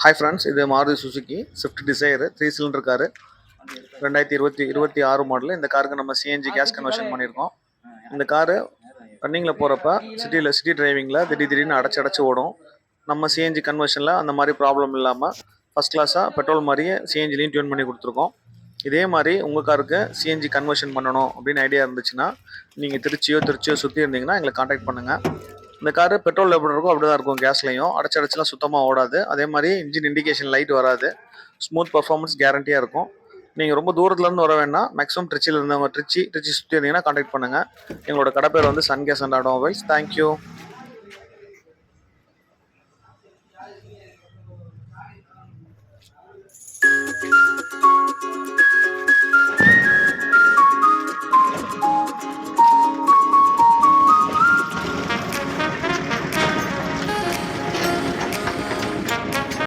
Hi friends, இது Maruti Suzuki Swift desire 3 cylinder car. 2026 model. இந்த காருக்கு நம்ம சிஎன்ஜி கேஸ் கன்வர்ஷன் பண்ணியிருக்கோம். இந்த காரு ரன்னிங்கில் போகிறப்ப சிட்டி டிரைவிங்கில் திடீர்னு அடைச்சி ஓடும். நம்ம சிஎன்ஜி கன்வர்ஷனில் அந்த மாதிரி ப்ராப்ளம் இல்லாமல் ஃபஸ்ட் கிளாஸாக பெட்ரோல் மாதிரியே சிஎன்ஜிலையும் டியூன் பண்ணி கொடுத்துருக்கோம். இதே மாதிரி உங்கள் காருக்கு சிஎன்ஜி கன்வர்ஷன் பண்ணணும் அப்படின்னு ஐடியா இருந்துச்சுன்னா நீங்கள் திருச்சியோ சுற்றி இருந்தீங்கன்னா எங்களை காண்டாக்ட் பண்ணுங்கள். இந்த காரு பெட்ரோல் எப்படி இருக்கும் அப்படி தான் இருக்கும். கேஸ்லையும் அடைச்செல்லாம் சுத்தமாக ஓடாது. அதே மாதிரி இன்ஜின் இண்டிகேஷன் லைட் வராது. ஸ்மூத் பர்ஃபார்மன்ஸ் கேரண்டியாக இருக்கும். நீங்கள் ரொம்ப தூரத்துலேருந்து வர வேணால் மேக்ஸிமம் திருச்சியில் இருந்தவங்க திருச்சி சுற்றி இருந்தீங்கன்னா காண்டாக்ட் பண்ணுங்கள். எங்களோட கடை பேர் வந்து Sun Gas and automobiles. Thank you.